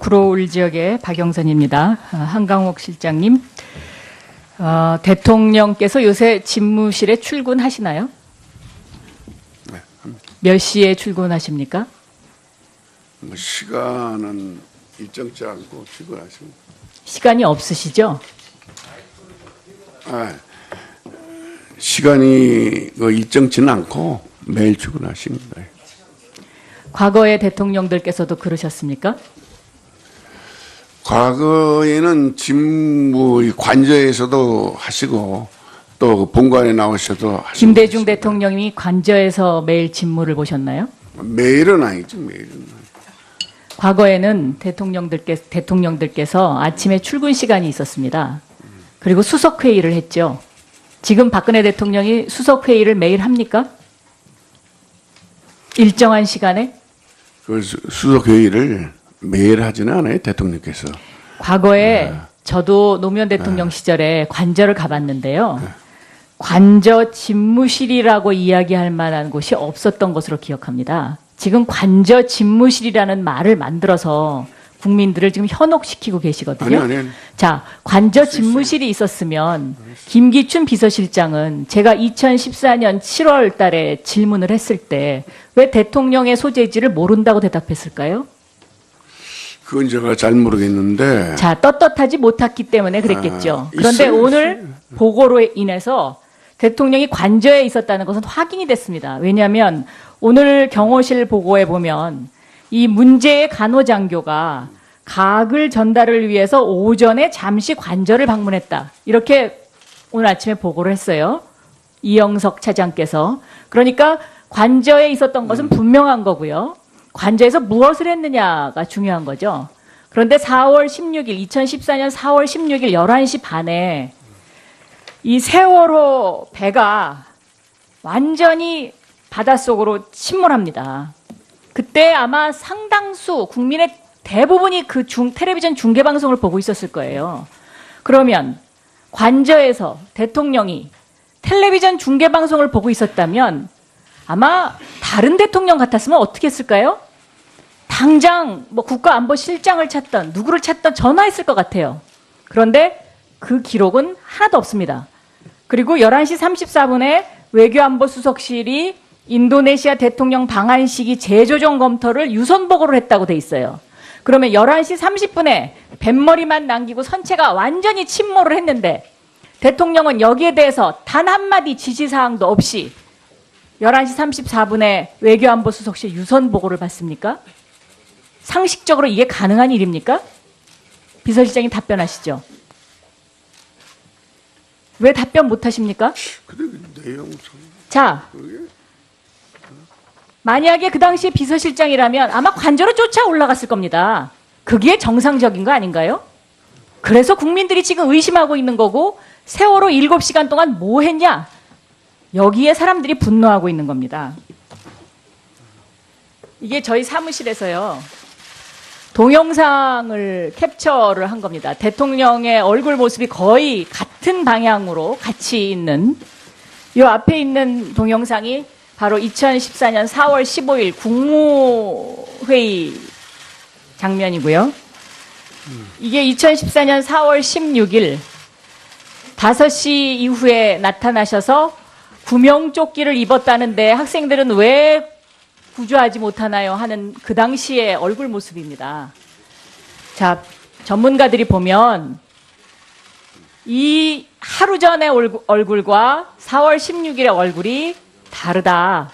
구로울 지역의 박영선입니다. 한강옥 실장님, 대통령께서 요새 집무실에 출근하시나요? 네, 합니다. 몇 시에 출근하십니까? 뭐 시간은 일정치 않고 출근하십니다. 시간이 없으시죠? 시간이 일정치는 않고 매일 출근하십니다. 과거의 대통령들께서도 그러셨습니까? 과거에는 집무 관저에서도 하시고 또 본관에 나오셔도 하시고. 김대중 대통령이 관저에서 매일 집무를 보셨나요? 매일은 아니죠. 매일은 아니죠. 과거에는 대통령들께서 아침에 출근 시간이 있었습니다. 그리고 수석 회의를 했죠. 지금 박근혜 대통령이 수석 회의를 매일 합니까? 일정한 시간에? 그 수석 회의를 매일 하지는 않아요. 대통령께서. 과거에 저도 노무현 대통령 시절에 관저를 가봤는데요. 관저 집무실이라고 이야기할 만한 곳이 없었던 것으로 기억합니다. 지금 관저 집무실이라는 말을 만들어서 국민들을 지금 현혹시키고 계시거든요. 아니. 자, 관저 집무실이 있었으면 김기춘 비서실장은 제가 2014년 7월 달에 질문을 했을 때 왜 대통령의 소재지를 모른다고 대답했을까요? 그건 제가 잘 모르겠는데. 자, 떳떳하지 못했기 때문에 그랬겠죠. 그런데 있어요. 오늘 보고로 인해서 대통령이 관저에 있었다는 것은 확인이 됐습니다. 왜냐하면 오늘 경호실 보고에 보면 이 문제의 간호장교가 가글 전달을 위해서 오전에 잠시 관저를 방문했다. 이렇게 오늘 아침에 보고를 했어요. 이영석 차장께서. 그러니까 관저에 있었던 것은 분명한 거고요. 관저에서 무엇을 했느냐가 중요한 거죠. 그런데 2014년 4월 16일 11시 반에 이 세월호 배가 완전히 바닷속으로 침몰합니다. 그때 아마 상당수 국민의 대부분이 그 텔레비전 중계방송을 보고 있었을 거예요. 그러면 관저에서 대통령이 텔레비전 중계방송을 보고 있었다면 아마 다른 대통령 같았으면 어떻게 했을까요? 당장 뭐 국가안보실장을 찾던 누구를 찾던 전화했을 것 같아요. 그런데 그 기록은 하나도 없습니다. 그리고 11시 34분에 외교안보수석실이 인도네시아 대통령 방한 시기 재조정 검토를 유선 보고를 했다고 돼 있어요. 그러면 11시 30분에 뱃머리만 남기고 선체가 완전히 침몰을 했는데 대통령은 여기에 대해서 단 한마디 지시사항도 없이 11시 34분에 외교안보수석실 유선 보고를 받습니까? 상식적으로 이게 가능한 일입니까? 비서실장이 답변하시죠. 왜 답변 못하십니까? 근데 내용 자, 만약에 그 당시에 비서실장이라면 아마 관저로 쫓아 올라갔을 겁니다. 그게 정상적인 거 아닌가요? 그래서 국민들이 지금 의심하고 있는 거고 세월호 7시간 동안 뭐 했냐? 여기에 사람들이 분노하고 있는 겁니다. 이게 저희 사무실에서요. 동영상을 캡처를 한 겁니다. 대통령의 얼굴 모습이 거의 같은 방향으로 같이 있는 이 앞에 있는 동영상이 바로 2014년 4월 15일 국무회의 장면이고요. 이게 2014년 4월 16일 5시 이후에 나타나셔서 구명조끼를 입었다는데 학생들은 왜 구조하지 못하나요? 하는 그 당시의 얼굴 모습입니다. 자, 전문가들이 보면 이 하루 전의 얼굴과 4월 16일의 얼굴이 다르다.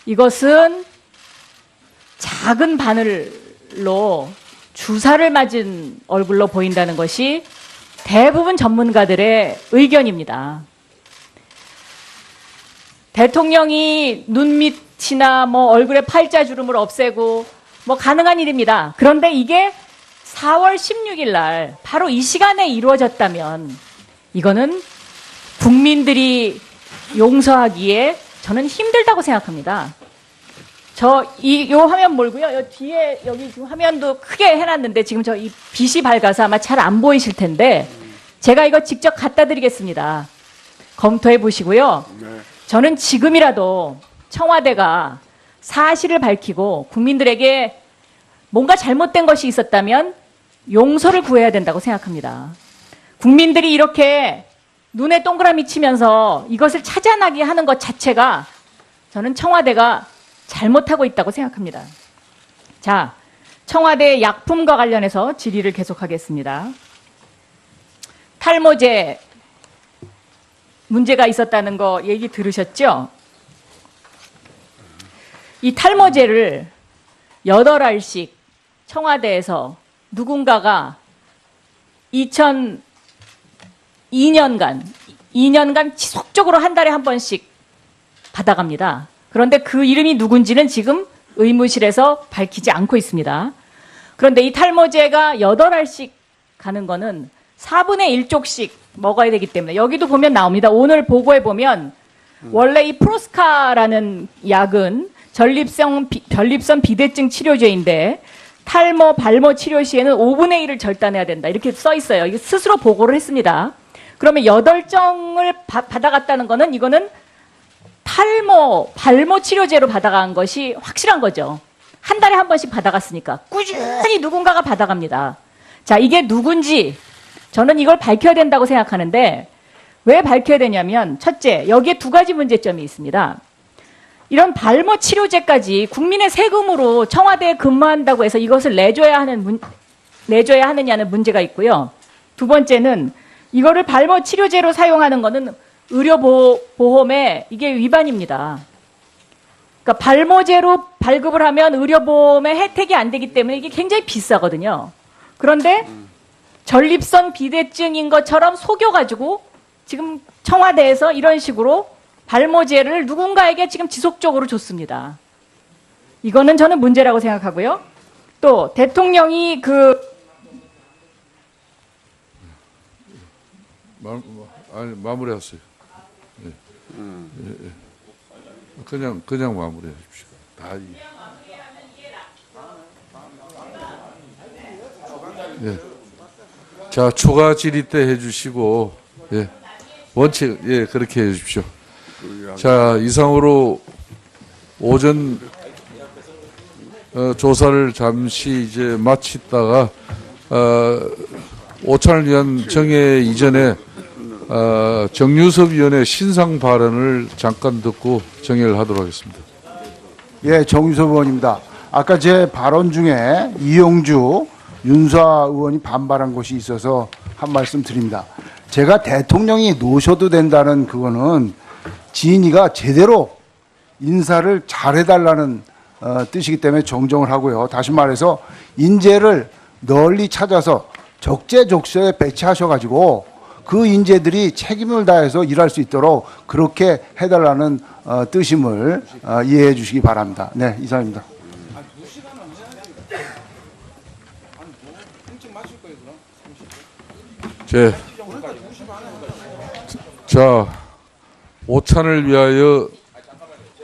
이것은 작은 바늘로 주사를 맞은 얼굴로 보인다는 것이 대부분 전문가들의 의견입니다. 대통령이 눈 밑이나 뭐 얼굴에 팔자주름을 없애고 뭐 가능한 일입니다. 그런데 이게 4월 16일 날 바로 이 시간에 이루어졌다면 이거는 국민들이 용서하기에 저는 힘들다고 생각합니다. 요 화면 몰고요. 요 뒤에 여기 지금 화면도 크게 해놨는데 지금 저 이 빛이 밝아서 아마 잘 안 보이실 텐데 제가 이거 직접 갖다 드리겠습니다. 검토해 보시고요. 네. 저는 지금이라도 청와대가 사실을 밝히고 국민들에게 뭔가 잘못된 것이 있었다면 용서를 구해야 된다고 생각합니다. 국민들이 이렇게 눈에 동그라미 치면서 이것을 찾아나게 하는 것 자체가 저는 청와대가 잘못하고 있다고 생각합니다. 자, 청와대 약품과 관련해서 질의를 계속하겠습니다. 탈모제 문제가 있었다는 거 얘기 들으셨죠? 이 탈모제를 8알씩 청와대에서 누군가가 2년간 지속적으로 한 달에 한 번씩 받아갑니다. 그런데 그 이름이 누군지는 지금 의무실에서 밝히지 않고 있습니다. 그런데 이 탈모제가 8알씩 가는 거는 4분의 1쪽씩 먹어야 되기 때문에 여기도 보면 나옵니다. 오늘 보고에 보면 원래 이 프로스카라는 약은 전립선 비대증 치료제인데 탈모, 발모 치료 시에는 5분의 1을 절단해야 된다. 이렇게 써 있어요. 이게 스스로 보고를 했습니다. 그러면 8정을 받아갔다는 거는 이거는 탈모, 발모 치료제로 받아간 것이 확실한 거죠. 한 달에 한 번씩 받아갔으니까 꾸준히 누군가가 받아갑니다. 자, 이게 누군지 저는 이걸 밝혀야 된다고 생각하는데 왜 밝혀야 되냐면 첫째, 여기에 2가지 문제점이 있습니다. 이런 발모 치료제까지 국민의 세금으로 청와대에 근무한다고 해서 이것을 내줘야 하느냐는 문제가 있고요. 2번째는 이거를 발모 치료제로 사용하는 거는 의료보험에 이게 위반입니다. 그러니까 발모제로 발급을 하면 의료보험에 혜택이 안 되기 때문에 이게 굉장히 비싸거든요. 그런데 전립선 비대증인 것처럼 속여가지고 지금 청와대에서 이런 식으로 발모제를 누군가에게 지금 지속적으로 줬습니다. 이거는 저는 문제라고 생각하고요. 또 대통령이 마무리하세요. 예. 예. 그냥 마무리해 주십시오. 예. 자, 추가 질의 때 해주시고, 예. 원칙, 예, 그렇게 해 주십시오. 자, 이상으로 오전 조사를 잠시 이제 마치다가 오찬을 위한 정회 이전에 정유섭 위원의 신상 발언을 잠깐 듣고 정회를 하도록 하겠습니다. 예, 정유섭 의원입니다. 아까 제 발언 중에 이용주 윤수아 의원이 반발한 것이 있어서 한 말씀 드립니다. 제가 대통령이 노셔도 된다는 그거는 지인이가 제대로 인사를 잘해달라는 뜻이기 때문에 정정을 하고요. 다시 말해서 인재를 널리 찾아서 적재적소에 배치하셔가지고 그 인재들이 책임을 다해서 일할 수 있도록 그렇게 해달라는 뜻임을 이해해 주시기 바랍니다. 네, 이상입니다. 자, 오찬을 위하여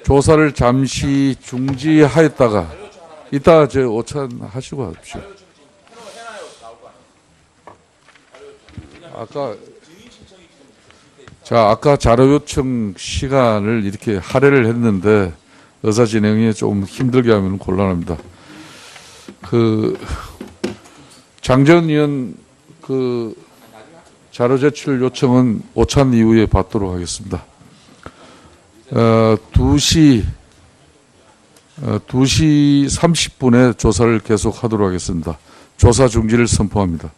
조사를 잠시 중지하였다가 이따 오찬 하시고 하십시오. 아까 자료 요청 시간을 이렇게 할애를 했는데 의사 진행이 좀 힘들게 하면 곤란합니다. 장전 의원 자료 제출 요청은 오찬 이후에 받도록 하겠습니다. 2시 30분에 조사를 계속하도록 하겠습니다. 조사 중지를 선포합니다.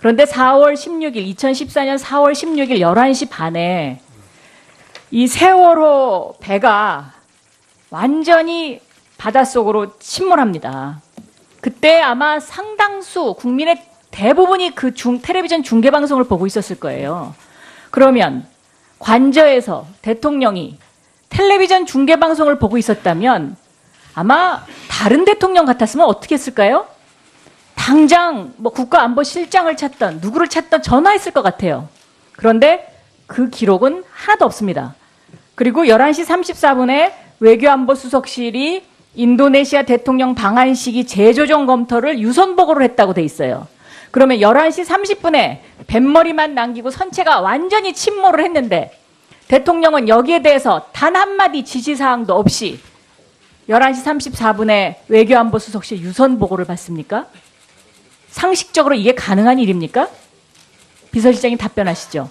그런데 2014년 4월 16일 11시 반에 이 세월호 배가 완전히 바닷속으로 침몰합니다. 그때 아마 상당수 국민의 대부분이 그 텔레비전 중계방송을 보고 있었을 거예요. 그러면 관저에서 대통령이 텔레비전 중계방송을 보고 있었다면 아마 다른 대통령 같았으면 어떻게 했을까요? 당장 뭐 국가안보실장을 찾던 누구를 찾던 전화했을 것 같아요. 그런데 그 기록은 하나도 없습니다. 그리고 11시 34분에 외교안보수석실이 인도네시아 대통령 방한 시기 재조정 검토를 유선 보고를 했다고 돼 있어요. 그러면 11시 30분에 뱃머리만 남기고 선체가 완전히 침몰을 했는데 대통령은 여기에 대해서 단 한마디 지시사항도 없이 11시 34분에 외교안보수석실 유선 보고를 받습니까? 상식적으로 이게 가능한 일입니까? 비서실장님 답변하시죠.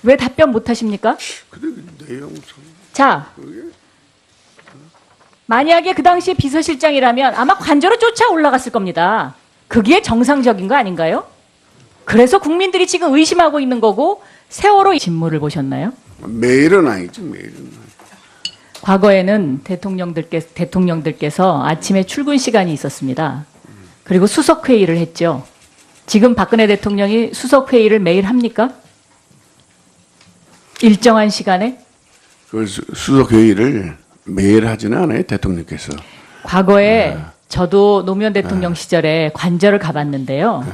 왜 답변 못하십니까? 근데 그 내용 자, 만약에 그 당시에 비서실장이라면 아마 관저로 쫓아 올라갔을 겁니다. 그게 정상적인 거 아닌가요? 그래서 국민들이 지금 의심하고 있는 거고 세월호 진물을 보셨나요? 매일은 아니죠. 매일은 아니죠. 과거에는 대통령들께서 아침에 출근 시간이 있었습니다. 그리고 수석 회의를 했죠. 지금 박근혜 대통령이 수석 회의를 매일 합니까? 일정한 시간에? 그 수석 회의를 매일 하지는 않아요. 대통령께서. 과거에 저도 노무현 대통령 시절에 관저를 가봤는데요.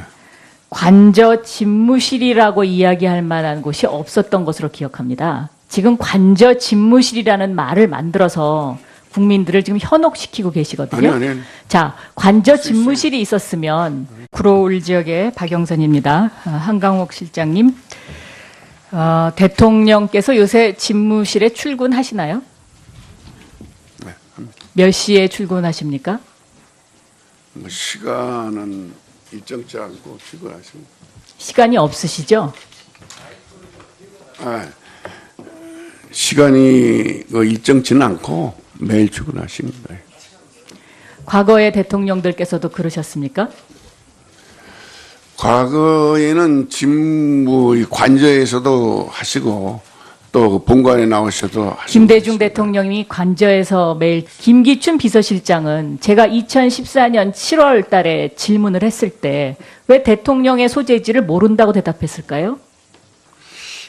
관저 집무실이라고 이야기할 만한 곳이 없었던 것으로 기억합니다. 지금 관저 집무실이라는 말을 만들어서 국민들을 지금 현혹시키고 계시거든요. 아니. 자, 관저 집무실이 있었으면 구로울 지역의 박영선입니다. 한강옥 실장님, 대통령께서 요새 집무실에 출근하시나요? 네. 몇 시에 출근하십니까? 뭐 시간은 일정치 않고 출근하십니다. 시간이 없으시죠? 시간이 일정치는 않고 매일 출근하십니다. 과거의 대통령들께서도 그러셨습니까? 과거에는 관저에서도 하시고 또 본관에 나오셔도 하시고 김대중 대통령이 관저에서 매일 김기춘 비서실장은 제가 2014년 7월 달에 질문을 했을 때 왜 대통령의 소재지를 모른다고 대답했을까요?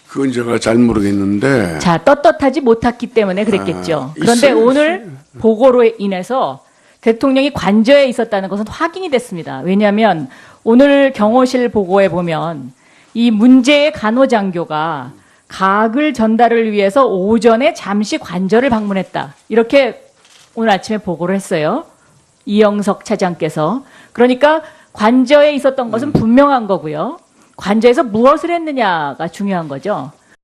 그건 제가 잘 모르겠는데 자, 떳떳하지 못했기 때문에 그랬겠죠. 그런데 있어요. 오늘 보고로 인해서 대통령이 관저에 있었다는 것은 확인이 됐습니다. 왜냐하면 오늘 경호실 보고에 보면 이 문제의 간호장교가 가글 전달을 위해서 오전에 잠시 관저를 방문했다. 이렇게 오늘 아침에 보고를 했어요. 이영석 차장께서. 그러니까 관저에 있었던 것은 분명한 거고요. 관저에서 무엇을 했느냐가 중요한 거죠.